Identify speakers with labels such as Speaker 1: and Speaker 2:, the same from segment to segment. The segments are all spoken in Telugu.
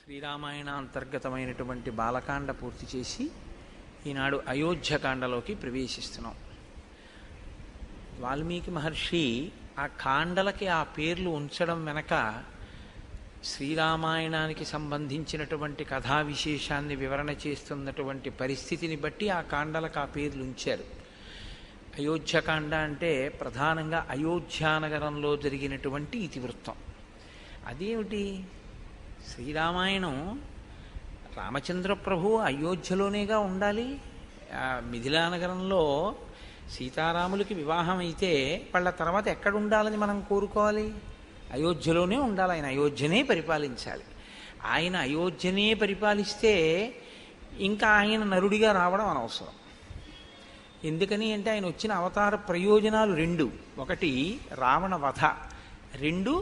Speaker 1: శ్రీరామాయణ అంతర్గతమైనటువంటి బాలకాండ పూర్తి చేసి ఈనాడు అయోధ్యకాండలోకి ప్రవేశిస్తున్నాం. వాల్మీకి మహర్షి ఆ కాండలకి ఆ పేర్లు ఉంచడం వెనక శ్రీరామాయణానికి సంబంధించినటువంటి కథా విశేషాన్ని వివరణ చేస్తున్నటువంటి పరిస్థితిని బట్టి ఆ కాండలకు ఆ పేర్లు ఉంచారు. అయోధ్యకాండ అంటే ప్రధానంగా అయోధ్యానగరంలో జరిగినటువంటి ఇతివృత్తం. అదేమిటి? శ్రీరామాయణం రామచంద్ర ప్రభు అయోధ్యలోనేగా ఉండాలి. మిథిలా నగరంలో సీతారాములకి వివాహం అయితే వాళ్ళ తర్వాత ఎక్కడ ఉండాలని మనం కోరుకోవాలి? అయోధ్యలోనే ఉండాలి. ఆయన అయోధ్యనే పరిపాలించాలి. ఆయన అయోధ్యనే పరిపాలిస్తే ఇంకా ఆయన నరుడిగా రావడం అనవసరం. ఎందుకని అంటే ఆయన వచ్చిన అవతార ప్రయోజనాలు రెండు: ఒకటి రావణ వధ, రెండు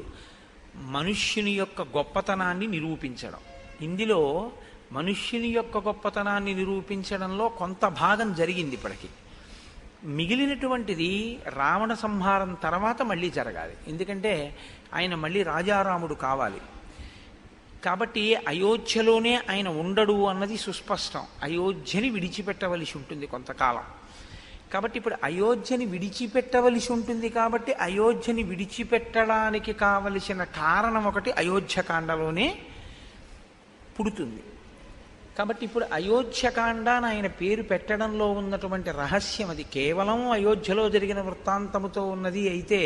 Speaker 1: మనుష్యుని యొక్క గొప్పతనాన్ని నిరూపించడం. ఇందులో మనుష్యుని యొక్క గొప్పతనాన్ని నిరూపించడంలో కొంత భాగం జరిగింది ఇప్పటికీ. మిగిలినటువంటిది రావణ సంహారం తర్వాత మళ్ళీ జరగాలి. ఎందుకంటే ఆయన మళ్ళీ రాజారాముడు కావాలి. కాబట్టి అయోధ్యలోనే ఆయన ఉండడు అన్నది సుస్పష్టం. అయోధ్యని విడిచిపెట్టవలసి ఉంటుంది కొంతకాలం. కాబట్టి ఇప్పుడు అయోధ్యని విడిచిపెట్టవలసి ఉంటుంది. కాబట్టి అయోధ్యని విడిచిపెట్టడానికి కావలసిన కారణం ఒకటి అయోధ్యకాండలోనే పుడుతుంది. కాబట్టి ఇప్పుడు అయోధ్యకాండ అని ఆయన పేరు పెట్టడంలో ఉన్నటువంటి రహస్యం అది. కేవలం అయోధ్యలో జరిగిన వృత్తాంతముతో ఉన్నది అయితే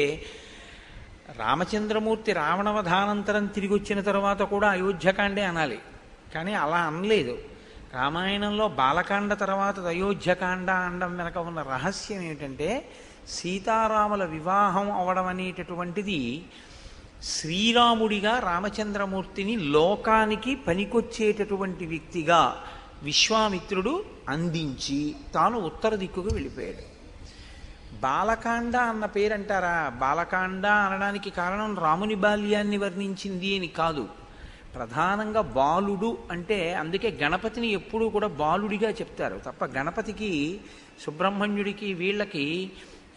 Speaker 1: రామచంద్రమూర్తి రావణవధానంతరం తిరిగి వచ్చిన తర్వాత కూడా అయోధ్యకాండే అనాలి. కానీ అలా అనలేదు. రామాయణంలో బాలకాండ తర్వాత అయోధ్యకాండ అనడం వెనక ఉన్న రహస్యం ఏమిటంటే సీతారాముల వివాహం అవడం అనేటటువంటిది శ్రీరాముడిగా రామచంద్రమూర్తిని లోకానికి పనికొచ్చేటటువంటి వ్యక్తిగా విశ్వామిత్రుడు అందించి తాను ఉత్తర దిక్కుకు వెళ్ళిపోయాడు. బాలకాండ అన్న పేరంటారా? బాలకాండ అనడానికి కారణం రాముని బాల్యాన్ని వర్ణించింది అని కాదు. ప్రధానంగా బాలుడు అంటే అందుకే గణపతిని ఎప్పుడూ కూడా బాలుడిగా చెప్తారు తప్ప గణపతికి, సుబ్రహ్మణ్యుడికి, వీళ్ళకి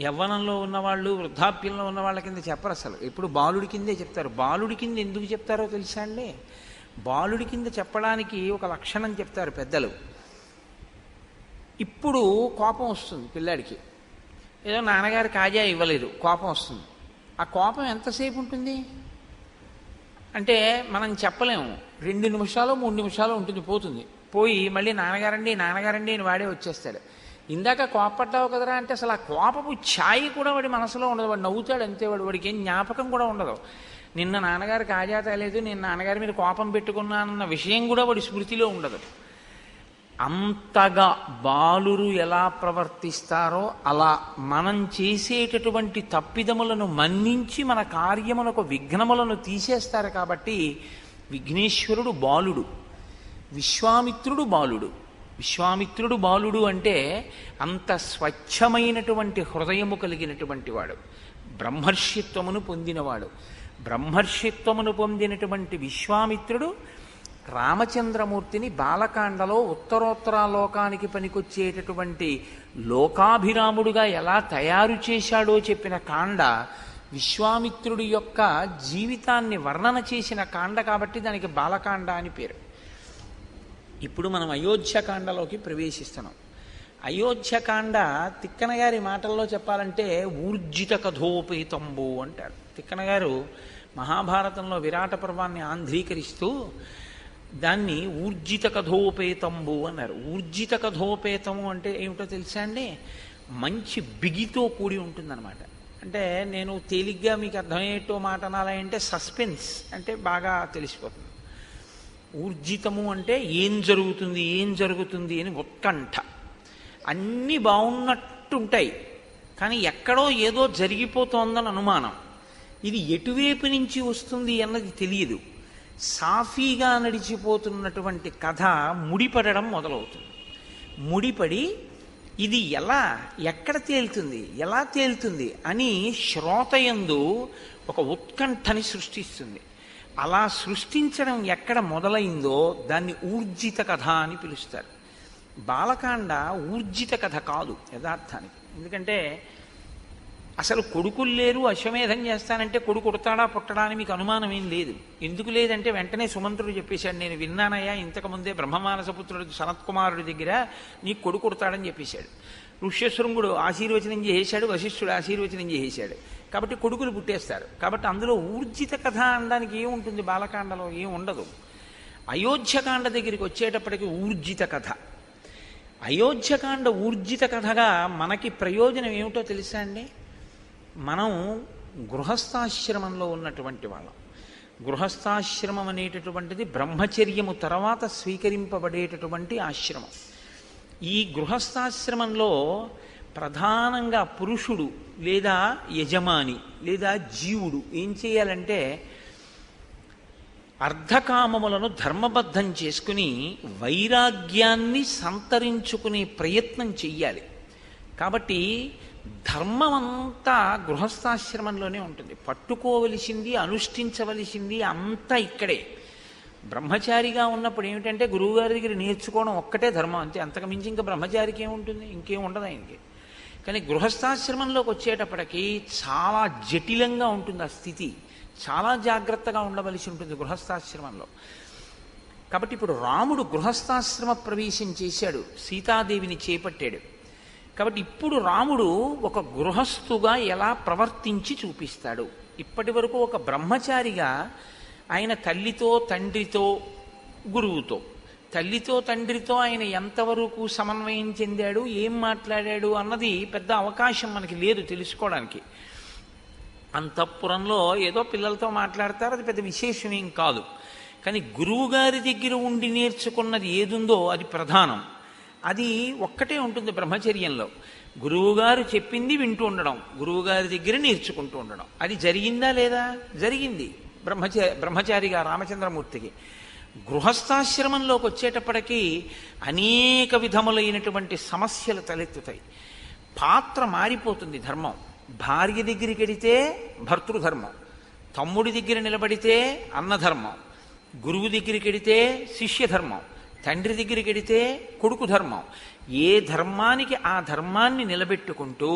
Speaker 1: యవ్వనంలో ఉన్నవాళ్ళు, వృద్ధాప్యంలో ఉన్న వాళ్ళ కింద చెప్పరు. అసలు ఎప్పుడు బాలుడి కిందే చెప్తారు. బాలుడి కింద ఎందుకు చెప్తారో తెలుసా అండి? బాలుడి కింద చెప్పడానికి ఒక లక్షణం చెప్తారు పెద్దలు. ఇప్పుడు కోపం వస్తుంది పిల్లాడికి, ఏదో నాన్నగారు కాజా ఇవ్వలేదు, కోపం వస్తుంది. ఆ కోపం ఎంతసేపు ఉంటుంది అంటే మనం చెప్పలేము. 2 నిమిషాలు 3 నిమిషాలు ఉంటుంది, పోతుంది. పోయి మళ్ళీ నాన్నగారండి నాన్నగారండి అని వాడే వచ్చేస్తాడు. ఇందాక కోపపడ్డావు కదరా అంటే అసలు ఆ కోపపు ఛాయి కూడా వాడి మనసులో ఉండదు. వాడు నవ్వుతాడు అంతే. వాడికి ఏం జ్ఞాపకం కూడా ఉండదు. నిన్న నాన్నగారు కాజా తేలేదు, నేను నాన్నగారి మీద కోపం పెట్టుకున్నానన్న విషయం కూడా వాడి స్మృతిలో ఉండదు. అంతగా బాలురు ఎలా ప్రవర్తిస్తారో అలా మనం చేసేటటువంటి తప్పిదములను మన్నించి మన కార్యములకు విఘ్నములను తీసేస్తారు. కాబట్టి విఘ్నేశ్వరుడు బాలుడు, విశ్వామిత్రుడు బాలుడు. విశ్వామిత్రుడు బాలుడు అంటే అంత స్వచ్ఛమైనటువంటి హృదయము కలిగినటువంటి వాడు, బ్రహ్మర్షిత్వమును పొందినవాడు. బ్రహ్మర్షిత్వమును పొందినటువంటి విశ్వామిత్రుడు రామచంద్రమూర్తిని బాలకాండలో ఉత్తరోత్తర లోకానికి పనికొచ్చేటటువంటి లోకాభిరాముడుగా ఎలా తయారు చేశాడో చెప్పిన కాండ విశ్వామిత్రుడి యొక్క జీవితాన్ని వర్ణన చేసిన కాండ. కాబట్టి దానికి బాలకాండ అని పేరు. ఇప్పుడు మనం అయోధ్యకాండలోకి ప్రవేశిస్తున్నాం. అయోధ్యకాండ తిక్కన గారి మాటల్లో చెప్పాలంటే ఊర్జిత కథోపేతంబు అంటారు. తిక్కన గారు మహాభారతంలో విరాట పర్వాన్ని ఆంధ్రీకరిస్తూ దాన్ని ఊర్జిత కథోపేతంబు అన్నారు. ఊర్జిత కథోపేతము అంటే ఏమిటో తెలుసా అండి? మంచి బిగితో కూడి ఉంటుందన్నమాట. అంటే నేను తేలిగ్గా మీకు అర్థమయ్యేటో మాట అనాలంటే సస్పెన్స్ అంటే బాగా తెలిసిపోతుంది. ఊర్జితము అంటే ఏం జరుగుతుంది ఏం జరుగుతుంది అని ఉత్కంఠ. అన్నీ బాగున్నట్టుంటాయి కానీ ఎక్కడో ఏదో జరిగిపోతోందని అనుమానం. ఇది ఎటువైపు నుంచి వస్తుంది అన్నది తెలియదు. సాఫీగా నడిచిపోతున్నటువంటి కథ ముడిపడడం మొదలవుతుంది. ముడిపడి ఇది ఎలా ఎక్కడ తేలుతుంది ఎలా తేలుతుంది అని శ్రోతయందు ఒక ఉత్కంఠని సృష్టిస్తుంది. అలా సృష్టించడం ఎక్కడ మొదలైందో దాన్ని ఊర్జిత కథ అని పిలుస్తారు. బాలకాండ ఊర్జిత కథ కాదు యథార్థానికి. ఎందుకంటే అసలు కొడుకులు లేరు, అశ్వమేధం చేస్తానంటే కొడుకు ఉడతాడా పుట్టడా అని మీకు అనుమానం ఏం లేదు. ఎందుకు లేదంటే వెంటనే సుమంత్రుడు చెప్పేశాడు, నేను విన్నానయ్యా ఇంతకుముందే బ్రహ్మమానసపుత్రుడు సనత్కుమారుడి దగ్గర నీకు కొడుకు ఉడతాడని చెప్పేశాడు. ఋష్యశృంగుడు ఆశీర్వచనం చేసేశాడు, వశిష్ఠుడు ఆశీర్వచనం చేసేశాడు. కాబట్టి కొడుకులు పుట్టేస్తారు. కాబట్టి అందులో ఊర్జిత కథ అనడానికి ఏముంటుంది? బాలకాండలో ఏం ఉండదు. అయోధ్యకాండ దగ్గరికి వచ్చేటప్పటికి ఊర్జిత కథ. అయోధ్యకాండ ఊర్జిత కథగా మనకి ప్రయోజనం ఏమిటో తెలుసా అండి? మనం గృహస్థాశ్రమంలో ఉన్నటువంటి వాళ్ళం. గృహస్థాశ్రమం అనేటటువంటిది బ్రహ్మచర్యము తర్వాత స్వీకరింపబడేటటువంటి ఆశ్రమం. ఈ గృహస్థాశ్రమంలో ప్రధానంగా పురుషుడు లేదా యజమాని లేదా జీవుడు ఏం చేయాలంటే అర్ధకామములను ధర్మబద్ధం చేసుకుని వైరాగ్యాన్ని సంతరించుకునే ప్రయత్నం చెయ్యాలి. కాబట్టి ధర్మమంతా గృహస్థాశ్రమంలోనే ఉంటుంది. పట్టుకోవలసింది, అనుష్ఠించవలసింది అంతా ఇక్కడే. బ్రహ్మచారిగా ఉన్నప్పుడు ఏమిటంటే గురువుగారి దగ్గర నేర్చుకోవడం ఒక్కటే ధర్మం, అంతే. అంతకు మించి ఇంకా బ్రహ్మచారికి ఏముంటుంది? ఇంకేం ఉండదు ఆయనకి. కానీ గృహస్థాశ్రమంలోకి వచ్చేటప్పటికి చాలా జటిలంగా ఉంటుంది ఆ స్థితి. చాలా జాగ్రత్తగా ఉండవలసి ఉంటుంది గృహస్థాశ్రమంలో. కాబట్టి ఇప్పుడు రాముడు గృహస్థాశ్రమ ప్రవేశం చేశాడు, సీతాదేవిని చేపట్టాడు. కాబట్టి ఇప్పుడు రాముడు ఒక గృహస్థుగా ఎలా ప్రవర్తించి చూపిస్తాడు. ఇప్పటి వరకు ఒక బ్రహ్మచారిగా ఆయన తల్లితో తండ్రితో గురువుతో, తల్లితో తండ్రితో ఆయన ఎంతవరకు సమన్వయం చెందాడు, ఏం మాట్లాడాడు అన్నది పెద్ద అవకాశం మనకి లేదు తెలుసుకోవడానికి. అంతఃపురంలో ఏదో పిల్లలతో మాట్లాడతారు, అది పెద్ద విశేషమేం కాదు. కానీ గురువుగారి దగ్గర ఉండి నేర్చుకున్నది ఏదుందో అది ప్రధానం. అది ఒక్కటే ఉంటుంది బ్రహ్మచర్యంలో. గురువుగారు చెప్పింది వింటూ ఉండడం, గురువుగారి దగ్గర నేర్చుకుంటూ ఉండడం. అది జరిగిందా లేదా? జరిగింది బ్రహ్మచారిగా రామచంద్రమూర్తికి. గృహస్థాశ్రమంలోకి వచ్చేటప్పటికీ అనేక విధములైనటువంటి సమస్యలు తలెత్తుతాయి. పాత్ర మారిపోతుంది. ధర్మం భార్య దగ్గరికి వెడితే భర్తృధర్మం, తమ్ముడి దగ్గర నిలబడితే అన్నధర్మం, గురువు దగ్గరికి వెడితే శిష్యధర్మం, తండ్రి దగ్గరికి వెడితే కొడుకు ధర్మం. ఏ ధర్మానికి ఆ ధర్మాన్ని నిలబెట్టుకుంటూ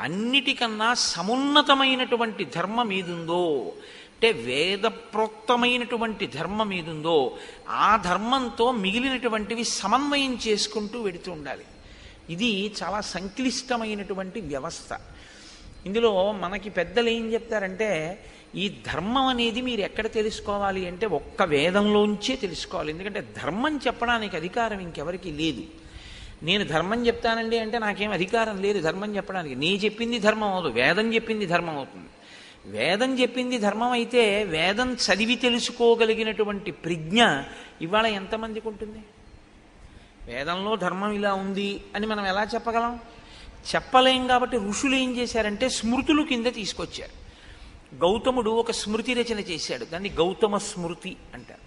Speaker 1: అన్నిటికన్నా సమున్నతమైనటువంటి ధర్మం ఏదుందో, అంటే వేదప్రోక్తమైనటువంటి ధర్మం ఏదుందో ఆ ధర్మంతో మిగిలినటువంటివి సమన్వయం చేసుకుంటూ వెడుతూ ఉండాలి. ఇది చాలా సంక్లిష్టమైనటువంటి వ్యవస్థ. ఇందులో మనకి పెద్దలు ఏం చెప్తారంటే, ఈ ధర్మం అనేది మీరు ఎక్కడ తెలుసుకోవాలి అంటే ఒక్క వేదంలోంచే తెలుసుకోవాలి. ఎందుకంటే ధర్మం చెప్పడానికి అధికారం ఇంకెవరికి లేదు. నేను ధర్మం చెప్తానండి అంటే నాకేం అధికారం లేదు ధర్మం చెప్పడానికి. నీ చెప్పింది ధర్మం అవదు, వేదం చెప్పింది ధర్మం అవుతుంది. వేదం చెప్పింది ధర్మం అయితే వేదం చదివి తెలుసుకోగలిగినటువంటి ప్రజ్ఞ ఇవాళ ఎంతమందికి ఉంటుంది? వేదంలో ధర్మం ఇలా ఉంది అని మనం ఎలా చెప్పగలం? చెప్పలేం. కాబట్టి ఋషులు ఏం చేశారంటే స్మృతులు కింద తీసుకొచ్చారు. గౌతముడు ఒక స్మృతి రచన చేశాడు, దాన్ని గౌతమ స్మృతి అంటారు.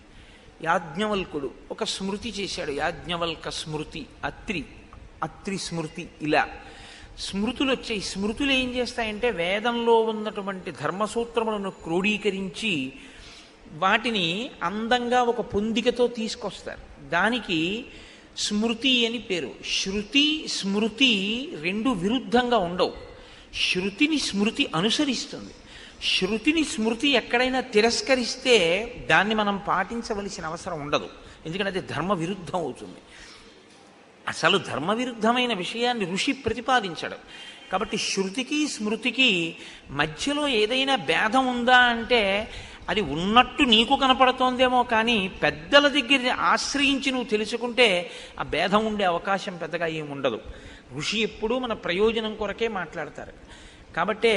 Speaker 1: యాజ్ఞవల్కుడు ఒక స్మృతి చేశాడు, యాజ్ఞవల్క స్మృతి, అత్రి స్మృతి. ఇలా స్మృతులు వచ్చాయి. స్మృతులు ఏం చేస్తాయంటే వేదంలో ఉన్నటువంటి ధర్మసూత్రములను క్రోడీకరించి వాటిని అందంగా ఒక పొందికతో తీసుకొస్తారు. దానికి స్మృతి అని పేరు. శృతి స్మృతి రెండు విరుద్ధంగా ఉండవు. శృతిని స్మృతి అనుసరిస్తుంది. శృతిని స్మృతి ఎక్కడైనా తిరస్కరిస్తే దాన్ని మనం పాటించవలసిన అవసరం ఉండదు, ఎందుకంటే అది ధర్మ విరుద్ధం అవుతుంది. అసలు ధర్మ విరుద్ధమైన విషయాన్ని ఋషి ప్రతిపాదించడు. కాబట్టి శృతికి స్మృతికి మధ్యలో ఏదైనా భేదం ఉందా అంటే అది ఉన్నట్టు నీకు కనపడుతోందేమో, కానీ పెద్దల దగ్గర ఆశ్రయించి నువ్వు తెలుసుకుంటే ఆ భేదం ఉండే అవకాశం పెద్దగా ఏముండదు. ఋషి ఎప్పుడూ మన ప్రయోజనం కొరకే మాట్లాడతారు. కాబట్టే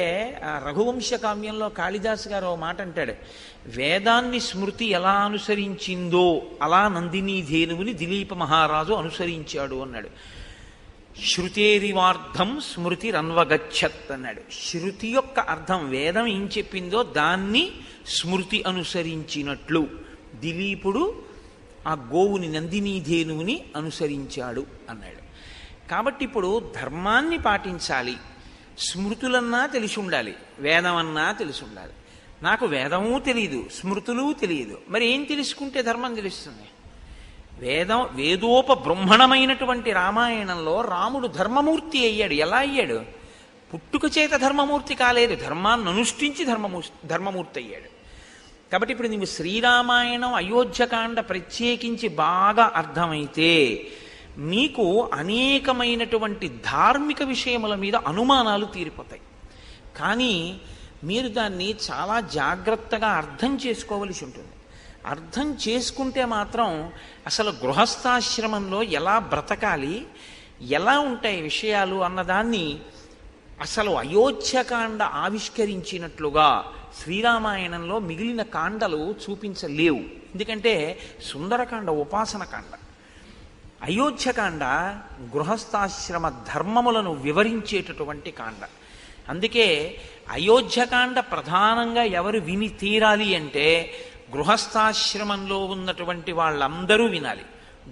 Speaker 1: రఘువంశ కావ్యంలో కాళిదాసు గారు ఓ మాట అంటాడు, వేదాన్ని స్మృతి ఎలా అనుసరించిందో అలా నందినీధేనువుని దిలీప మహారాజు అనుసరించాడు అన్నాడు. శృతేరివార్థం స్మృతి రన్వగచ్చత్ అన్నాడు. శృతి యొక్క అర్థం వేదం ఏం చెప్పిందో దాన్ని స్మృతి అనుసరించినట్లు దిలీపుడు ఆ గోవుని నందినీధేనువుని అనుసరించాడు అన్నాడు. కాబట్టి ఇప్పుడు ధర్మాన్ని పాటించాలి, స్మృతులన్నా తెలిసి ఉండాలి, వేదమన్నా తెలిసి ఉండాలి. నాకు వేదమూ తెలియదు, స్మృతులు తెలియదు, మరి ఏం తెలుసుకుంటే ధర్మం తెలుస్తుంది? వేదోపబ్రహ్మణమైనటువంటి రామాయణంలో రాముడు ధర్మమూర్తి అయ్యాడు. ఎలా అయ్యాడు? పుట్టుక చేత ధర్మమూర్తి కాలేదు, ధర్మాన్ని అనుష్ఠించి ధర్మమూర్తి అయ్యాడు. కాబట్టి ఇప్పుడు నీవు శ్రీరామాయణం అయోధ్యకాండ ప్రత్యేకించి బాగా అర్థమైతే నీకు అనేకమైనటువంటి ధార్మిక విషయముల మీద అనుమానాలు తీరిపోతాయి. కానీ మీరు దాన్ని చాలా జాగ్రత్తగా అర్థం చేసుకోవలసి ఉంటుంది. అర్థం చేసుకుంటే మాత్రం అసలు గృహస్థాశ్రమంలో ఎలా బ్రతకాలి, ఎలా ఉంటాయి విషయాలు అన్నదాన్ని అసలు అయోధ్యకాండ ఆవిష్కరించినట్లుగా శ్రీరామాయణంలో మిగిలిన కాండలు చూపించలేవు. ఎందుకంటే సుందరకాండ ఉపాసన కాండ, అయోధ్యకాండ గృహస్థాశ్రమ ధర్మములను వివరించేటటువంటి కాండ. అందుకే అయోధ్యకాండ ప్రధానంగా ఎవరు విని తీరాలి అంటే గృహస్థాశ్రమంలో ఉన్నటువంటి వాళ్ళందరూ వినాలి,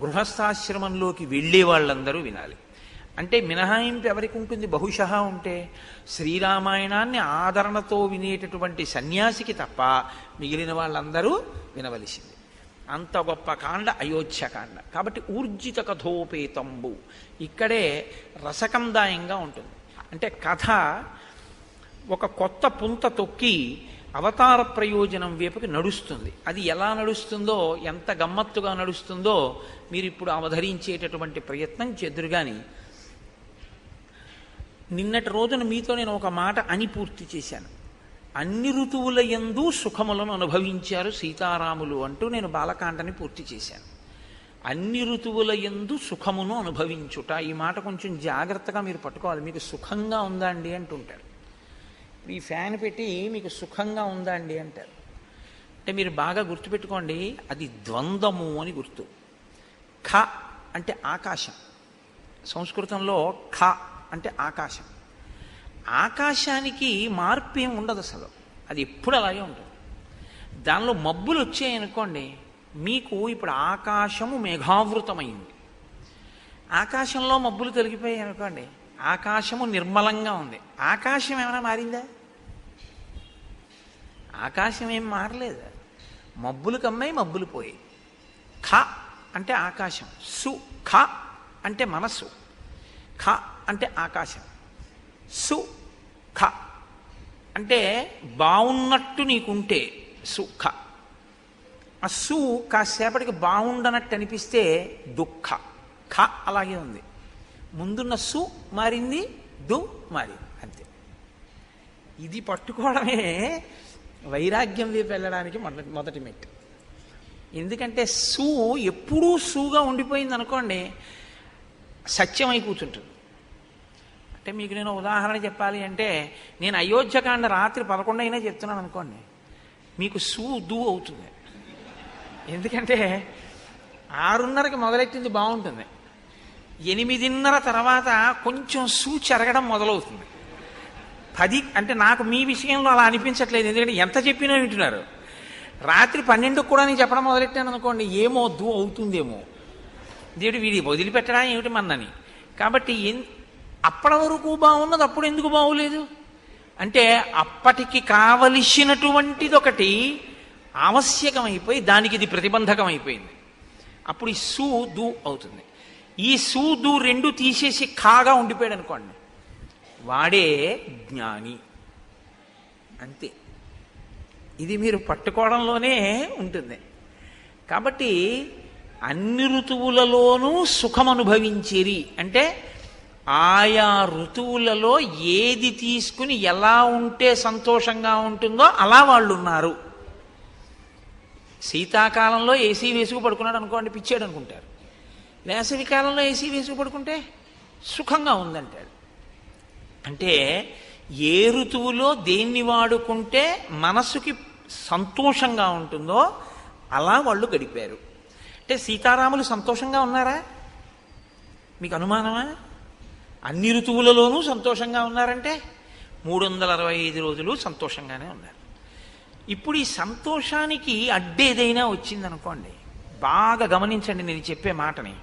Speaker 1: గృహస్థాశ్రమంలోకి వెళ్ళే వాళ్ళందరూ వినాలి. అంటే మినహాయింపు ఎవరికి ఉంటుంది? బహుశः ఉంటే శ్రీరామాయణాన్ని ఆదరణతో వినేటటువంటి సన్యాసికి తప్ప మిగిలిన వాళ్ళందరూ వినవలసింది. అంత గొప్ప కాండ అయోధ్యకాండ. కాబట్టి ఊర్జిత కథోపేతంబు ఇక్కడే రసకందాయంగా ఉంటుంది. అంటే కథ ఒక కొత్త పుంత తొక్కి అవతార ప్రయోజనం వైపుకి నడుస్తుంది. అది ఎలా నడుస్తుందో, ఎంత గమ్మత్తుగా నడుస్తుందో మీరు ఇప్పుడు అవధరించేటటువంటి ప్రయత్నం చెదురుగాని. నిన్నటి రోజున మీతో నేను ఒక మాట అని పూర్తి చేశాను. అన్ని ఋతువుల యందు సుఖములను అనుభవించారు సీతారాములు అంటూ నేను బాలకాండని పూర్తి చేశాను. అన్ని ఋతువుల యందు సుఖమును అనుభవించుట, ఈ మాట కొంచెం జాగ్రత్తగా మీరు పట్టుకోవాలి. మీకు సుఖంగా ఉందా అండి అంటుంటారు. ఈ ఫ్యాన్ పెట్టి మీకు సుఖంగా ఉందా అండి అంటారు. అంటే మీరు బాగా గుర్తుపెట్టుకోండి, అది ద్వంద్వము అని గుర్తు. ఖ అంటే ఆకాశం, సంస్కృతంలో ఖ అంటే ఆకాశం. ఆకాశానికి మార్పు ఏం ఉండదు అసలు, అది ఎప్పుడు అలాగే ఉంటుంది. దానిలో మబ్బులు వచ్చాయనుకోండి, మీకు ఇప్పుడు ఆకాశము మేఘావృతమైంది. ఆకాశంలో మబ్బులు తొలగిపోయాయి అనుకోండి, ఆకాశము నిర్మలంగా ఉంది. ఆకాశం ఏమైనా మారిందా? ఆకాశం ఏం మారలేదు. మబ్బులు కమ్మాయి, మబ్బులు పోయాయి. ఖ అంటే ఆకాశం, సు ఖ అంటే మనస్సు, ఖ అంటే ఆకాశం, సు ఖ అంటే బాగున్నట్టు నీకుంటే సుఖ. ఆ సు కాసేపటికి బాగుండనట్టు అనిపిస్తే దుఃఖ. ఖ అలాగే ఉంది. ముందున్న సు మారింది, దు మారింది, అంతే. ఇది పట్టుకోవడమే వైరాగ్యం వైపు వెళ్ళడానికి మొదటి మెట్టు. ఎందుకంటే సు ఎప్పుడూ సుగా ఉండిపోయింది అనుకోండి, సత్యమై కూర్చుంటుంది. అంటే మీకు నేను ఉదాహరణ చెప్పాలి అంటే, నేను అయోధ్యకాండ రాత్రి 11 అయినా చెప్తున్నాను అనుకోండి, మీకు సు దు అవుతుంది. ఎందుకంటే 6:30కి మొదలెట్టింది బాగుంటుంది, 8:30 తర్వాత కొంచెం సు చెరగడం మొదలవుతుంది. 10 అంటే నాకు మీ విషయంలో అలా అనిపించట్లేదు, ఎందుకంటే ఎంత చెప్పినా వింటున్నారు. రాత్రి 12కు కూడా నేను చెప్పడం మొదలెట్టాను అనుకోండి, ఏమో దు అవుతుందేమో, దేవుడు వీడి వదిలిపెట్టడా ఏమిటి మన్నని. కాబట్టి అప్పటి వరకు బాగున్నది అప్పుడు ఎందుకు బాగులేదు అంటే, అప్పటికి కావలసినటువంటిది ఒకటి ఆవశ్యకమైపోయి దానికి ఇది ప్రతిబంధకం అయిపోయింది. అప్పుడు ఈ సు దు అవుతుంది. ఈ సు దు రెండు తీసేసి ఖాగా ఉండిపోయాడు అనుకోండి, వాడే జ్ఞాని. అంతే. ఇది మీరు పట్టుకోవడంలోనే ఉంటుంది. కాబట్టి అన్ని ఋతువులలోనూ సుఖం అనుభవించేరి అంటే ఆయా ఋతువులలో ఏది తీసుకుని ఎలా ఉంటే సంతోషంగా ఉంటుందో అలా వాళ్ళు ఉన్నారు. శీతాకాలంలో ఏసీ వేసుకు పడుకున్నాడు అనుకోండి, పిచ్చాడు అనుకుంటారు. వేసవి కాలంలో ఏసీ వేసుకు పడుకుంటే సుఖంగా ఉందంటాడు. అంటే ఏ ఋతువులో దేన్ని వాడుకుంటే మనస్సుకి సంతోషంగా ఉంటుందో అలా వాళ్ళు గడిపారు. అంటే సీతారాములు సంతోషంగా ఉన్నారా? మీకు అనుమానమా? అన్ని ఋతువులలోనూ సంతోషంగా ఉన్నారంటే 365 రోజులు సంతోషంగానే ఉన్నారు. ఇప్పుడు ఈ సంతోషానికి అడ్డేదైనా వచ్చిందనుకోండి, బాగా గమనించండి నేను చెప్పే మాటని.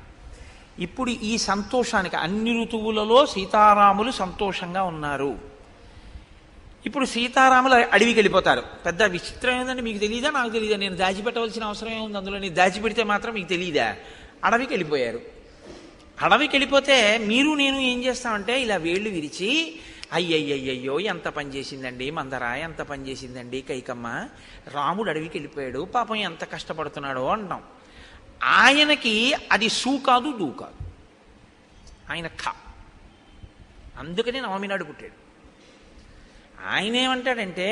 Speaker 1: ఇప్పుడు ఈ సంతోషానికి అన్ని ఋతువులలో సీతారాములు సంతోషంగా ఉన్నారు. ఇప్పుడు సీతారాములు అడవికి వెళ్ళిపోతారు. పెద్ద విచిత్రం ఏంటంటే, మీకు తెలియదా నాకు తెలియదా, నేను దాచిపెట్టవలసిన అవసరం ఏముంది అందులో, నేను దాచిపెడితే మాత్రం మీకు తెలియదా? అడవికి వెళ్ళిపోయారు. అడవికి వెళ్ళిపోతే మీరు నేను ఏం చేస్తామంటే ఇలా వేళ్ళు విరిచి అయ్యయ్యయ్యో ఎంత పని చేసిందండి మందర, ఎంత పని చేసిందండి కైకమ్మ, రాముడు అడవికి వెళ్ళిపోయాడు, పాపం ఎంత కష్టపడుతున్నాడో అంటాం. ఆయనకి అది సూ కాదు, దూ కాదు, ఆయన అందుకని నవమి నాడు పుట్టాడు. ఆయన ఏమంటాడంటే,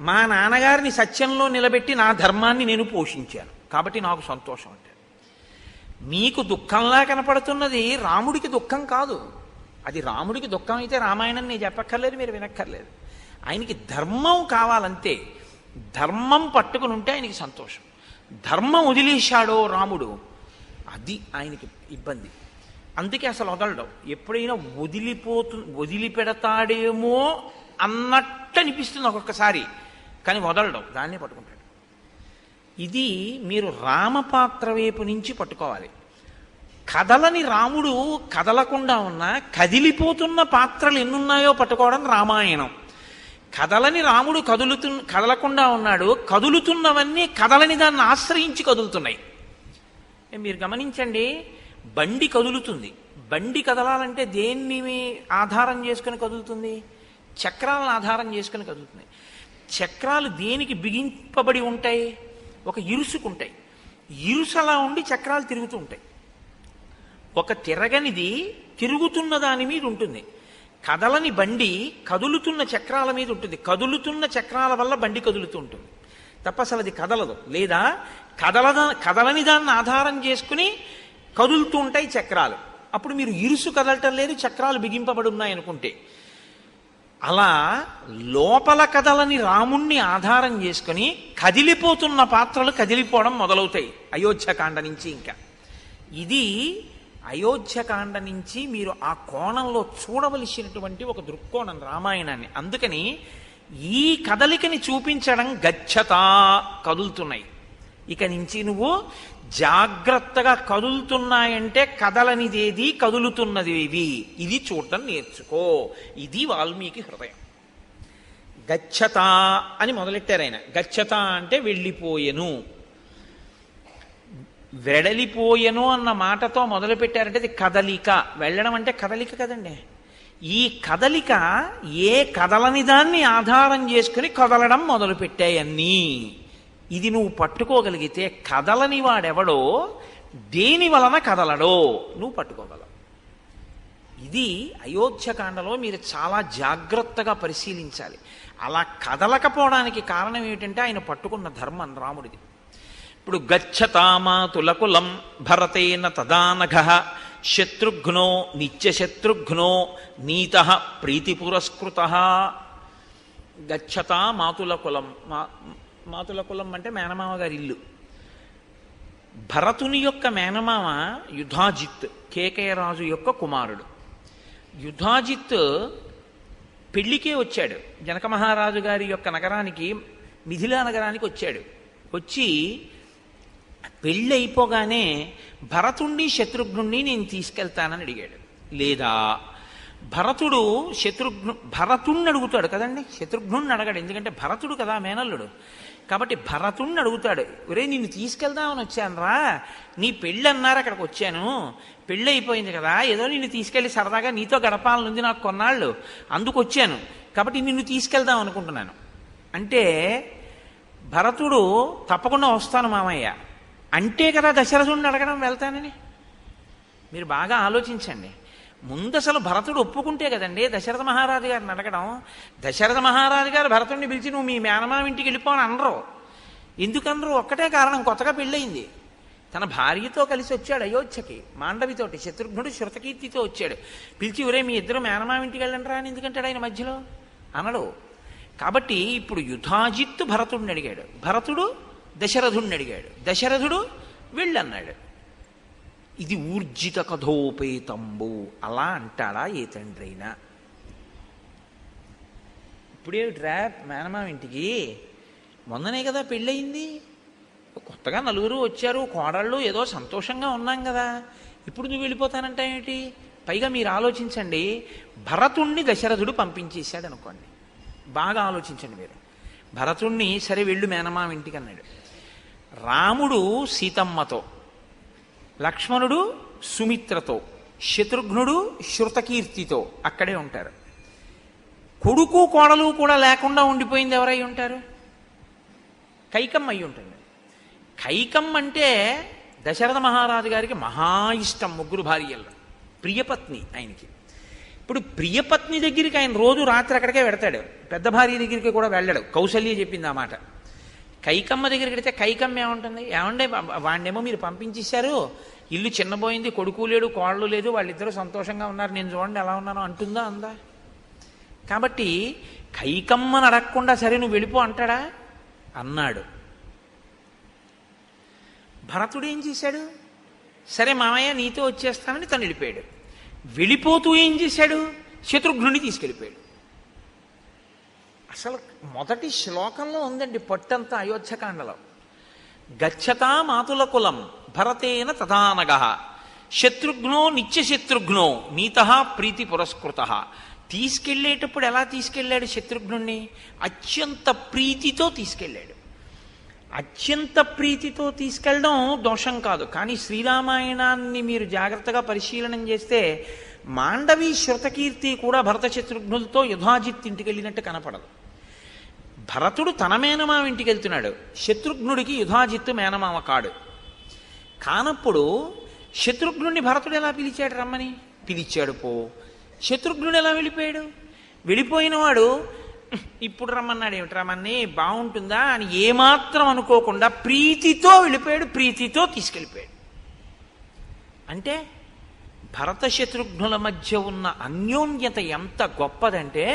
Speaker 1: మా నాన్నగారిని సత్యంలో నిలబెట్టి నా ధర్మాన్ని నేను పోషించాను కాబట్టి నాకు సంతోషం అంటాడు. మీకు దుఃఖంలా కనపడుతున్నది రాముడికి దుఃఖం కాదు. అది రాముడికి దుఃఖం అయితే రామాయణం నేను చెప్పక్కర్లేదు, మీరు వినక్కర్లేదు. ఆయనకి ధర్మం కావాలంతే. ధర్మం పట్టుకుని ఉంటే ఆయనకి సంతోషం. ధర్మం వదిలేశాడో రాముడు, అది ఆయనకి ఇబ్బంది. అందుకే అసలు వదలడం. ఎప్పుడైనా వదిలిపెడతాడేమో అన్నట్టు అనిపిస్తుంది ఒక్కొక్కసారి, కానీ వదలడం, దాన్నే పట్టుకుంటాడు. ఇది మీరు రామపాత్ర వైపు నుంచి పట్టుకోవాలి. కదలని రాముడు కదలకుండా ఉన్నా కదిలిపోతున్న పాత్రలు ఎన్నున్నాయో పట్టుకోవడం రామాయణం. కదలని రాముడు కదలకుండా ఉన్నాడు, కదులుతున్నవన్నీ కదలని దాన్ని ఆశ్రయించి కదులుతున్నాయి. మీరు గమనించండి, బండి కదులుతుంది. బండి కదలాలంటే దేన్ని ఆధారం చేసుకుని కదులుతుంది? చక్రాలను ఆధారం చేసుకుని కదులుతుంది. చక్రాలు దేనికి బిగింపబడి ఉంటాయి? ఒక ఇరుసుకుంటాయి. ఇరుసలా ఉండి చక్రాలు తిరుగుతూ ఉంటాయి. ఒక తిరగనిది తిరుగుతున్న దాని మీద ఉంటుంది. కదలని బండి కదులుతున్న చక్రాల మీద ఉంటుంది. కదులుతున్న చక్రాల వల్ల బండి కదులుతూ ఉంటుంది తప్ప అసలు అది కదలదు. లేదా కదలని దాన్ని ఆధారం చేసుకుని కదులుతూ ఉంటాయి చక్రాలు. అప్పుడు మీరు ఇరుసు కదలటం లేదు, చక్రాలు బిగింపబడి ఉన్నాయనుకుంటే. అలా లోపల కదలని రాముణ్ణి ఆధారం చేసుకుని కదిలిపోతున్న పాత్రలు కదిలిపోవడం మొదలవుతాయి అయోధ్యకాండ నుంచి. ఇంకా ఇది అయోధ్యకాండ నుంచి మీరు ఆ కోణంలో చూడవలసినటువంటి ఒక దృక్కోణం రామాయణాన్ని. అందుకని ఈ కదలికని చూపించడం, గచ్చతా కదులుతున్నాయి, ఇక నుంచి నువ్వు జాగ్రత్తగా కదులుతున్నాయంటే కదలనిదేది, కదులుతున్నదేవి, ఇది చూడటం నేర్చుకో. ఇది వాల్మీకి హృదయం. గచ్చత అని మొదలెట్టారు ఆయన. గచ్చత అంటే వెళ్ళిపోయెను, వెడలిపోయెను అన్న మాటతో మొదలు పెట్టారంటే అది కదలిక. వెళ్ళడం అంటే కదలిక కదండి. ఈ కదలిక ఏ కదలని దాన్ని ఆధారం చేసుకుని కదలడం మొదలు పెట్టాయన్నీ. ఇది నువ్వు పట్టుకోగలిగితే కదలని వాడెవడో, దేని వలన కదలడో నువ్వు పట్టుకోగలవు. ఇది అయోధ్యకాండలో మీరు చాలా జాగ్రత్తగా పరిశీలించాలి. అలా కదలకపోవడానికి కారణం ఏమిటంటే ఆయన పట్టుకున్న ధర్మం రాముడిది. ఇప్పుడు గచ్చతామాతులకులం భరతేన తదానఘ శత్రుఘ్నో నిత్యశత్రుఘ్నో నీత ప్రీతి పురస్కృత. గచ్చతా మాతుల కులం. మాతుల కులం అంటే మేనమామ గారి ఇల్లు. భరతుని యొక్క మేనమామ యుధాజిత్, కేకయరాజు యొక్క కుమారుడు. యుధాజిత్ పెళ్లికే వచ్చాడు. జనక మహారాజు గారి యొక్క నగరానికి, మిథిలా నగరానికి వచ్చాడు. వచ్చి పెళ్ళి అయిపోగానే భరతుణ్ణి శత్రుఘ్నుణ్ణి నేను తీసుకెళ్తానని అడిగాడు. లేదా భరతుడు భరతుణ్ణి అడుగుతాడు కదండి, శత్రుఘ్నుణ్ణి అడగాడు. ఎందుకంటే భరతుడు కదా మేనల్లుడు. కాబట్టి భరతుణ్ణి అడుగుతాడు, ఒరే నిన్ను తీసుకెళ్దామని వచ్చాను రా, నీ పెళ్ళి అన్నారు అక్కడికి వచ్చాను, పెళ్ళి అయిపోయింది కదా, ఏదో నిన్ను తీసుకెళ్ళి సరదాగా నీతో గడపాలనుంది నాకు కొన్నాళ్ళు, అందుకు వచ్చాను, కాబట్టి నిన్ను తీసుకెళ్దాం అనుకుంటున్నాను అంటే భరతుడు తప్పకుండా వస్తాను మామయ్య అంటే కదా దశరథుడిని అడగడం వెళ్తానని. మీరు బాగా ఆలోచించండి. ముందు అసలు భరతుడు ఒప్పుకుంటే కదండి దశరథ మహారాజు గారిని అడగడం. దశరథ మహారాజు గారు భరతుడిని పిలిచి నువ్వు మీ మేనమామ ఇంటికి వెళ్ళిపోని అనరు. ఎందుకనరు? ఒక్కటే కారణం, కొత్తగా పెళ్ళయింది. తన భార్యతో కలిసి వచ్చాడు అయోధ్యకి, మాండవితోటి. శత్రుఘ్నుడు శృతకీర్తితో వచ్చాడు. పిలిచి ఒరే మీ ఇద్దరు మేనమామ ఇంటికి వెళ్ళండి రా అని ఎందుకంటాడు ఆయన మధ్యలో? అనడు. కాబట్టి ఇప్పుడు యుధాజిత్తు భరతుడిని అడిగాడు, భరతుడు దశరథుడిని అడిగాడు, దశరథుడు వెళ్ళన్నాడు. ఇది ఊర్జిత కథోపేతంబు. అలా అంటాడా ఏ తండ్రి అయినా? ఇప్పుడేమిట్రా మేనమామ ఇంటికి, మొన్ననే కదా పెళ్ళయింది, కొత్తగా నలుగురు వచ్చారు, కోడళ్ళు, ఏదో సంతోషంగా ఉన్నాం కదా, ఇప్పుడు నువ్వు వెళ్ళిపోతానంటా ఏమిటి? పైగా మీరు ఆలోచించండి, భరతుణ్ణి దశరథుడు పంపించేశాడు అనుకోండి. బాగా ఆలోచించండి మీరు. భరతుణ్ణి సరే వెళ్ళు మేనమామ ఇంటికి అన్నాడు. రాముడు సీతమ్మతో, లక్ష్మణుడు సుమిత్రతో, శత్రుఘ్నుడు శృతకీర్తితో అక్కడే ఉంటారు. కొడుకు కోడలు కూడా లేకుండా ఉండిపోయింది ఎవరై ఉంటారు? కైకమ్మ అయి ఉంటుంది. కైకమ్మ అంటే దశరథ మహారాజు గారికి మహా ఇష్టం, ముగ్గురు భార్యల్లో ప్రియపత్ని ఆయనకి. ఇప్పుడు ప్రియపత్ని దగ్గరికి ఆయన రోజు రాత్రి అక్కడికే వెడతాడు, పెద్ద భార్య దగ్గరికి కూడా వెళ్ళాడు. కౌసల్య చెప్పింది ఆ మాట. కైకమ్మ దగ్గరికి వెడితే కైకమ్మ ఏముంటుంది, ఏమండే వాడినేమో మీరు పంపించేశారు, ఇల్లు చిన్నబోయింది, కొడుకు లేడు కోళ్ళు లేదు, వాళ్ళిద్దరూ సంతోషంగా ఉన్నారు, నేను చూడండి ఎలా ఉన్నానో అంటుందా? అందా? కాబట్టి కైకమ్మని అడగకుండా సరే నువ్వు వెళ్ళిపో అంటాడా? అన్నాడు. భరతుడు ఏం చేశాడు? సరే మామయ్య నీతో వచ్చేస్తానని తను వెళ్ళిపోయాడు. వెళ్ళిపోతూ ఏం చేశాడు? శత్రుఘ్నుని తీసుకెళ్ళిపోయాడు. అసలు మొదటి శ్లోకంలో ఉందండి పట్టంతా అయోధ్యకాండలో. గచ్చతా మాతుల కులం భరతేన తథానగ శత్రుఘ్నో నిత్యశత్రుఘ్నో నీత ప్రీతి పురస్కృత. తీసుకెళ్లేటప్పుడు ఎలా తీసుకెళ్ళాడు శత్రుఘ్నుణ్ణి? అత్యంత ప్రీతితో తీసుకెళ్ళాడు. అత్యంత ప్రీతితో తీసుకెళ్ళడం దోషం కాదు, కానీ శ్రీరామాయణాన్ని మీరు జాగ్రత్తగా పరిశీలనం చేస్తే మాండవి శృతకీర్తి కూడా భరత శత్రుఘ్నులతో యుధాజిత్ ఇంటికి వెళ్ళినట్టు కనపడదు. భరతుడు తన మేనమామ ఇంటికి వెళ్తున్నాడు, శత్రుఘ్నుడికి యుధాజిత్తు మేనమామ కాడు. కానప్పుడు శత్రుఘ్నుడిని భరతుడు ఎలా పిలిచాడు? రమ్మని పిలిచాడు. పో. శత్రుఘ్నుడు ఎలా వెళ్ళిపోయాడు? వెళ్ళిపోయిన వాడు ఇప్పుడు రమ్మన్నాడు, ఏమిటి రమ్మని బాగుంటుందా అని ఏమాత్రం అనుకోకుండా ప్రీతితో వెళ్ళిపోయాడు, ప్రీతితో తీసుకెళ్ళిపోయాడు. అంటే భరత శత్రుఘ్నుల మధ్య ఉన్న అన్యోన్యత ఎంత గొప్పదంటే,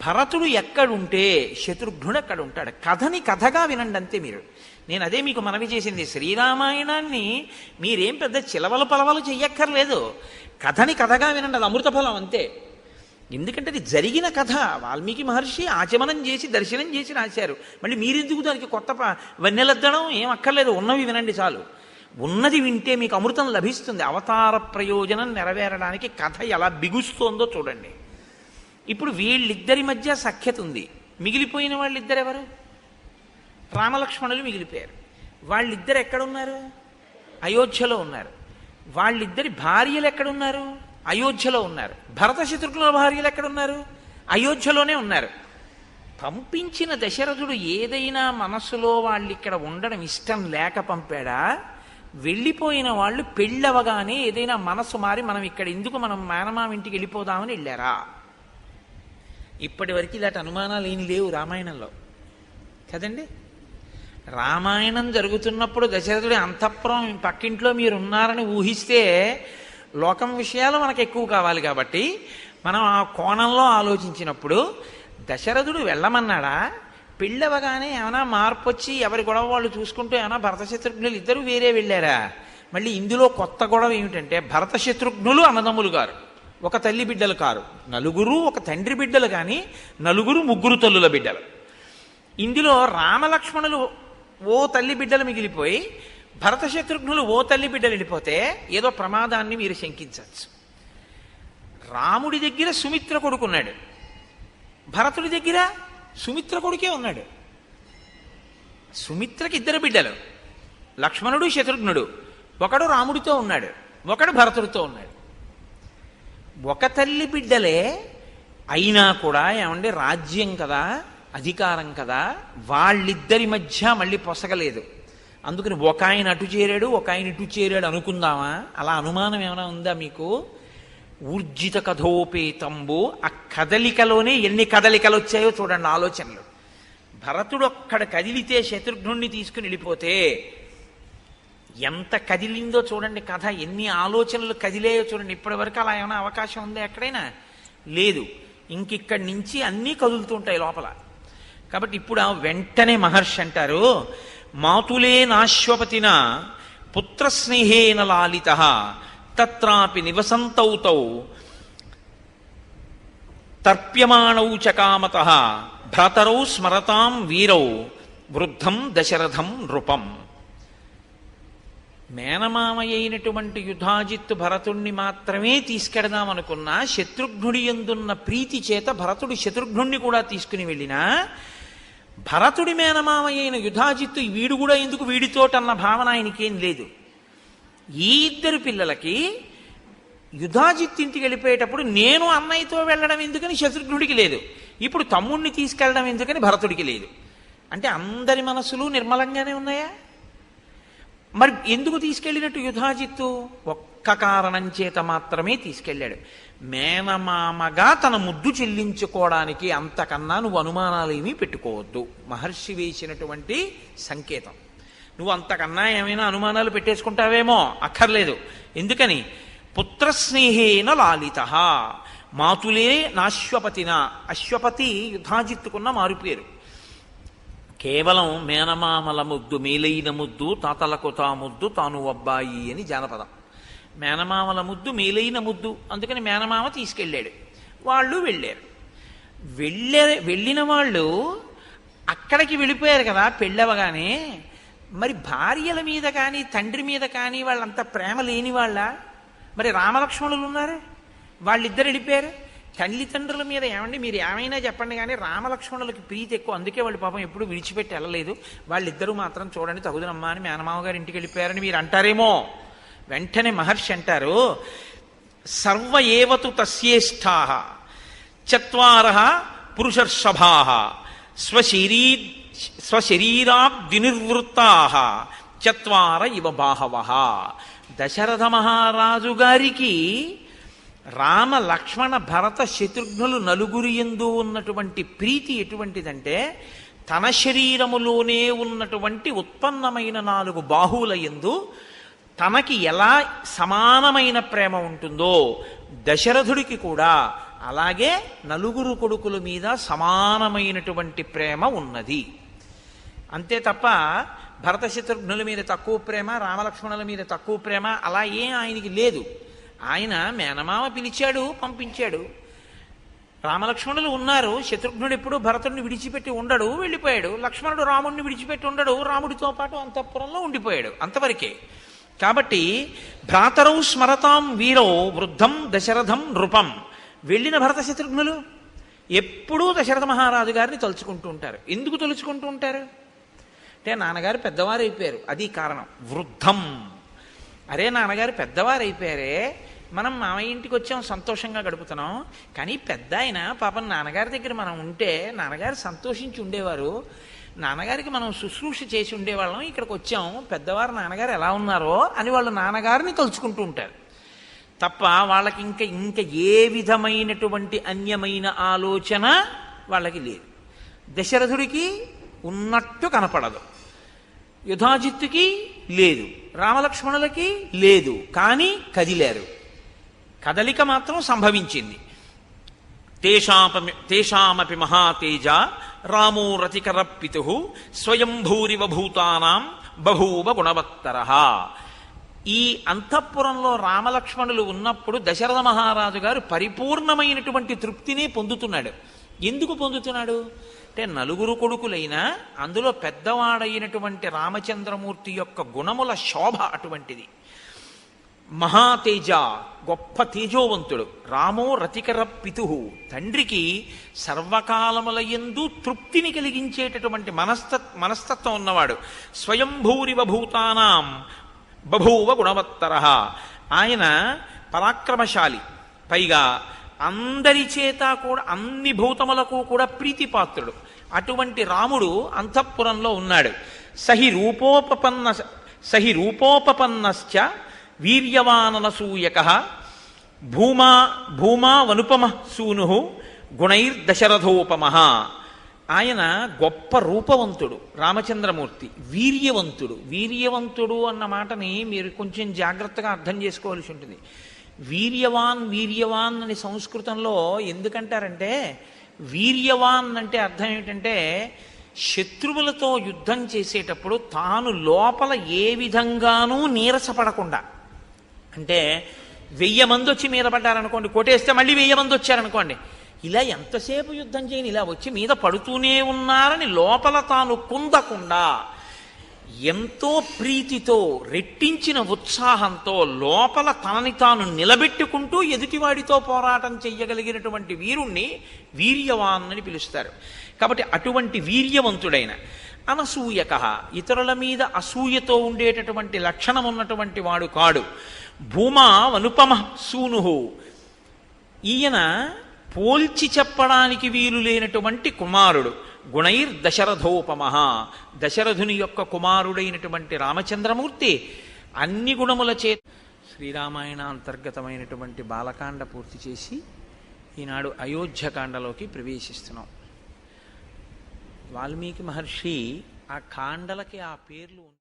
Speaker 1: భరతుడు ఎక్కడుంటే శత్రుఘ్నుడు ఎక్కడ ఉంటాడు. కథని కథగా వినండి అంతే మీరు. నేను అదే మీకు మనవి చేసింది, శ్రీరామాయణాన్ని మీరేం పెద్ద చిలవలు పలవలు చెయ్యక్కర్లేదు, కథని కథగా వినండి, అది అమృతఫలం అంతే. ఎందుకంటే అది జరిగిన కథ, వాల్మీకి మహర్షి ఆచమనం చేసి దర్శనం చేసి రాశారు. మళ్ళీ మీరెందుకు దానికి కొత్త వన్నెలద్దడం ఏం అక్కర్లేదు, ఉన్నవి వినండి చాలు. ఉన్నది వింటే మీకు అమృతం లభిస్తుంది. అవతార ప్రయోజనం నెరవేరడానికి కథ ఎలా బిగుస్తోందో చూడండి. ఇప్పుడు వీళ్ళిద్దరి మధ్య సఖ్యత ఉంది. మిగిలిపోయిన వాళ్ళిద్దరెవరు? రామలక్ష్మణులు మిగిలిపోయారు. వాళ్ళిద్దరు ఎక్కడున్నారు? అయోధ్యలో ఉన్నారు. వాళ్ళిద్దరి భార్యలు ఎక్కడున్నారు? అయోధ్యలో ఉన్నారు. భరత శత్రుఘ్నుల భార్యలు ఎక్కడున్నారు? అయోధ్యలోనే ఉన్నారు. పంపించిన దశరథుడు ఏదైనా మనస్సులో వాళ్ళు ఇక్కడ ఉండడం ఇష్టం లేక పంపాడా? వెళ్ళిపోయిన వాళ్ళు పెళ్ళవగానే ఏదైనా మనస్సు మారి మనం ఇక్కడ ఎందుకు, మనం మేనమామ ఇంటికి వెళ్ళిపోదామని వెళ్ళారా? ఇప్పటి వరకు ఇలాంటి అనుమానాలు ఏమి లేవు రామాయణంలో కదండి. రామాయణం జరుగుతున్నప్పుడు దశరథుడి అంతఃపురం పక్కింట్లో మీరు ఉన్నారని ఊహిస్తే లోకం విషయాలు మనకు ఎక్కువ కావాలి కాబట్టి మనం ఆ కోణంలో ఆలోచించినప్పుడు దశరథుడు వెళ్ళమన్నాడా? పెళ్ళవగానే ఏమైనా మార్పు వచ్చి ఎవరి గొడవ వాళ్ళు చూసుకుంటూ ఏమైనా భరత శత్రుఘ్నులు ఇద్దరు వేరే వెళ్ళారా? మళ్ళీ ఇందులో కొత్త గొడవ ఏమిటంటే, భరత శత్రుఘ్నులు అన్నదమ్ములు గారు, ఒక తల్లి బిడ్డలు కారు, నలుగురు ఒక తండ్రి బిడ్డలు, కానీ నలుగురు ముగ్గురు తల్లుల బిడ్డలు. ఇందులో రామలక్ష్మణులు ఓ తల్లి బిడ్డలు మిగిలిపోయి భరత శత్రుఘ్నులు ఓ తల్లి బిడ్డలు వెళ్ళిపోతే ఏదో ప్రమాదాన్ని మీరు శంకించవచ్చు. రాముడి దగ్గర సుమిత్ర కొడుకున్నాడు, భరతుడి దగ్గర సుమిత్ర కొడుకే ఉన్నాడు. సుమిత్రకి ఇద్దరు బిడ్డలు, లక్ష్మణుడు శత్రుఘ్నుడు. ఒకడు రాముడితో ఉన్నాడు, ఒకడు భరతుడితో ఉన్నాడు. ఒక తల్లి బిడ్డలే అయినా కూడా ఏమంటే రాజ్యం కదా, అధికారం కదా, వాళ్ళిద్దరి మధ్య మళ్ళీ పొసగలేదు. అందుకని ఒక ఆయన అటు చేరాడు, ఒక ఆయన ఇటు చేరాడు అనుకుందామా? అలా అనుమానం ఏమైనా ఉందా మీకు? ఊర్జిత కథోపేతంబు, ఆ కదలికలోనే ఎన్ని కదలికలు వచ్చాయో చూడండి ఆలోచనలు. భరతుడు ఒక్కడ కదిలితే శత్రుఘ్నుణ్ణి తీసుకుని వెళ్ళిపోతే ఎంత కదిలిందో చూడండి కథ, ఎన్ని ఆలోచనలు కదిలేయో చూడండి. ఇప్పటి వరకు అలా ఏమైనా అవకాశం ఉందా ఎక్కడైనా? లేదు. ఇంకిక్కడి నుంచి అన్నీ కదులుతుంటాయి లోపల. కాబట్టి ఇప్పుడు వెంటనే మహర్షి అంటారు, మాతులే నాశ్వపతిన పుత్రస్నేహేన లాలిత తత్రాపి నివసంతౌతౌ తర్ప్యమాణౌ చ కామతః భ్రాతరౌ స్మరతాం వీరౌ వృద్ధం దశరథం నృపం. మేనమామయైనటువంటి యుధాజిత్తు భరతుణ్ణి మాత్రమే తీసుకెడదామనుకున్నా శత్రుఘ్నుడి యందున్న ప్రీతి చేత భరతుడు శత్రుఘ్నుణ్ణి కూడా తీసుకుని వెళ్ళినా, భరతుడి మేనమామయైన యుధాజిత్తు వీడు కూడా ఎందుకు వీడితోటన్న భావన ఆయనకేం లేదు. ఈ ఇద్దరు పిల్లలకి యుధాజిత్ ఇంటికి వెళ్ళిపోయేటప్పుడు నేను అన్నయ్యతో వెళ్ళడం ఎందుకని శత్రుఘ్నుడికి లేదు. ఇప్పుడు తమ్ముణ్ణి తీసుకెళ్ళడం ఎందుకని భరతుడికి లేదు. అంటే అందరి మనసులు నిర్మలంగానే ఉన్నాయా? మరి ఎందుకు తీసుకెళ్ళినట్టు యుధాజిత్తు? ఒక్క కారణం చేత మాత్రమే తీసుకెళ్ళాడు. మేనమామగా తన ముద్దు చెల్లించుకోవడానికి, అంతకన్నా నువ్వు అనుమానాలు ఏమీ పెట్టుకోవద్దు. మహర్షి వేసినటువంటి సంకేతం. నువ్వు అంతకన్నా ఏమైనా అనుమానాలు పెట్టేసుకుంటావేమో, అక్కర్లేదు. ఎందుకని? పుత్రస్నేహేన లాలిత మాతులే నాశ్వపతిన. అశ్వపతి యుధాజిత్తుకున్న మారుపేరు. కేవలం మేనమామల ముద్దు, మేలైన ముద్దు, తాతలకు తా ముద్దు, తాను అబ్బాయి అని జానపదం. మేనమామల ముద్దు మేలైన ముద్దు, అందుకని మేనమామ తీసుకెళ్ళాడు. వాళ్ళు వెళ్ళారు. వెళ్ళిన వాళ్ళు అక్కడికి వెళ్ళిపోయారు కదా పెళ్ళవగానే. మరి భార్యల మీద కానీ తండ్రి మీద కానీ వాళ్ళంతా ప్రేమ లేని వాళ్ళ? మరి రామలక్ష్మణులు ఉన్నారు, వాళ్ళిద్దరు వెళ్ళిపోయారు. తల్లిదండ్రుల మీద ఏమండి మీరు ఏమైనా చెప్పండి కానీ రామలక్ష్మణులకి ప్రీతి ఎక్కువ, అందుకే వాళ్ళు పాపం ఎప్పుడు విడిచిపెట్టి వెళ్ళలేదు. వాళ్ళిద్దరూ మాత్రం చూడండి తగుదనమ్మా అని మేనమామ గారి ఇంటికి వెళ్ళిపోయారని మీరు అంటారేమో. వెంటనే మహర్షి అంటారు, సర్వ ఏవతు తస్యేష్టా చత్వారః పురుషర్షభాః స్వశరీరాబ్దినిర్వృత్తాః చత్వార ఇవ బాహవః. దశరథ మహారాజు గారికి రామ లక్ష్మణ భరత శత్రుఘ్నులు నలుగురి యందు ఉన్నటువంటి ప్రీతి ఎటువంటిదంటే, తన శరీరములోనే ఉన్నటువంటి ఉత్పన్నమైన 4 బాహువుల యందు తనకి ఎలా సమానమైన ప్రేమ ఉంటుందో దశరథుడికి కూడా అలాగే నలుగురు కొడుకుల మీద సమానమైనటువంటి ప్రేమ ఉన్నది. అంతే తప్ప భరత శత్రుఘ్నుల మీద తక్కువ ప్రేమ, రామలక్ష్మణుల మీద తక్కువ ప్రేమ అలా ఏం ఆయనకి లేదు. ఆయన మేనమామ పిలిచాడు, పంపించాడు. రామలక్ష్మణులు ఉన్నారు. శత్రుఘ్నుడు ఎప్పుడు భరతుడిని విడిచిపెట్టి ఉండడు, వెళ్ళిపోయాడు. లక్ష్మణుడు రాముడిని విడిచిపెట్టి ఉండడు, రాముడితో పాటు అంతఃపురంలో ఉండిపోయాడు. అంతవరకే. కాబట్టి భ్రాతరౌ స్మరతాం వీరో వృద్ధం దశరథం నృపం. వెళ్ళిన భరత శత్రుఘ్నులు ఎప్పుడూ దశరథ మహారాజు గారిని తలుచుకుంటూ ఉంటారు. ఎందుకు తలుచుకుంటూ ఉంటారు అంటే, నాన్నగారు పెద్దవారు అయిపోయారు, అది కారణం. వృద్ధం, అరే నాన్నగారు పెద్దవారు అయిపోయారే, మనం మామయ్య ఇంటికి వచ్చాం, సంతోషంగా గడుపుతున్నాం. కానీ పెద్ద ఆయన పాపం నాన్నగారి దగ్గర మనం ఉంటే నాన్నగారు సంతోషించి ఉండేవారు, నాన్నగారికి మనం శుశ్రూష చేసి ఉండేవాళ్ళం, ఇక్కడికి వచ్చాం, పెద్దవారు నాన్నగారు ఎలా ఉన్నారో అని వాళ్ళు నాన్నగారిని తలుచుకుంటూ ఉంటారు తప్ప వాళ్ళకి ఇంకా ఏ విధమైనటువంటి అన్యమైన ఆలోచన వాళ్ళకి లేదు. దశరథుడికి ఉన్నట్టు కనపడదు, యుధాజిత్తుకి లేదు, రామలక్ష్మణులకి లేదు, కానీ కదిలారు. కదలిక మాత్రం సంభవించింది. తేషామపి మహాతేజ రామో రతికర పితుః స్వయంభూరివ భూతానాం బభూవ గుణవత్తరః. ఈ అంతఃపురంలో రామలక్ష్మణులు ఉన్నప్పుడు దశరథ మహారాజు గారు పరిపూర్ణమైనటువంటి తృప్తిని పొందుతున్నాడు. ఎందుకు పొందుతున్నాడు అంటే, నలుగురు కొడుకులైనా అందులో పెద్దవాడైనటువంటి రామచంద్రమూర్తి యొక్క గుణముల శోభ అటువంటిది. మహాతేజ, గొప్ప తేజోవంతుడు. రామో రతికర పితుః, తండ్రికి సర్వకాలములయందు తృప్తిని కలిగించేటటువంటి మనస్తత్వం ఉన్నవాడు. స్వయంభూరివ భూతానాం బభూవ గుణవత్తరః. ఆయన పరాక్రమశాలి, పైగా అందరి చేత కూడా అన్ని భూతములకు కూడా ప్రీతిపాత్రుడు. అటువంటి రాముడు అంతఃపురంలో ఉన్నాడు. సహి రూపోపపన్నశ్చ వీర్యవాననసూయకః భూమా వనుపమ సూనుః గుణైర్దశరథోపమః. ఆయన గొప్ప రూపవంతుడు రామచంద్రమూర్తి, వీర్యవంతుడు. వీర్యవంతుడు అన్న మాటని మీరు కొంచెం జాగ్రత్తగా అర్థం చేసుకోవాల్సి ఉంటుంది. వీర్యవాన్ అని సంస్కృతంలో ఎందుకంటారంటే, వీర్యవాన్ అంటే అర్థం ఏమిటంటే, శత్రువులతో యుద్ధం చేసేటప్పుడు తాను లోపల ఏ విధంగానూ నీరసపడకుండా, అంటే 1000 మంది వచ్చి మీద పడ్డారనుకోండి, కొట్టేస్తే మళ్ళీ 1000 మంది వచ్చారనుకోండి, ఇలా ఎంతసేపు యుద్ధం చేయని ఇలా వచ్చి మీద పడుతూనే ఉన్నారని లోపల తాను కుందకుండా ఎంతో ప్రీతితో రెట్టించిన ఉత్సాహంతో లోపల తనని తాను నిలబెట్టుకుంటూ ఎదుటివాడితో పోరాటం చెయ్యగలిగినటువంటి వీరుణ్ణి వీర్యవాన్ అని పిలుస్తారు. కాబట్టి అటువంటి వీర్యవంతుడైన అనసూయకః, ఇతరుల మీద అసూయతో ఉండేటటువంటి లక్షణం ఉన్నటువంటి వాడు కాడు. భూమా వనుపమ సూనుః, ఈయన పోల్చి చెప్పడానికి వీలు లేనటువంటి కుమారుడు. గుణైర్ దశరథోపమః, దశరథుని యొక్క కుమారుడైనటువంటి రామచంద్రమూర్తి అన్ని గుణముల చేత. శ్రీరామాయణ అంతర్గతమైనటువంటి బాలకాండ పూర్తి చేసి ఈనాడు అయోధ్యకాండలోకి ప్రవేశిస్తున్నాం. వాల్మీకి మహర్షి ఆ కాండలకి ఆ పేర్లు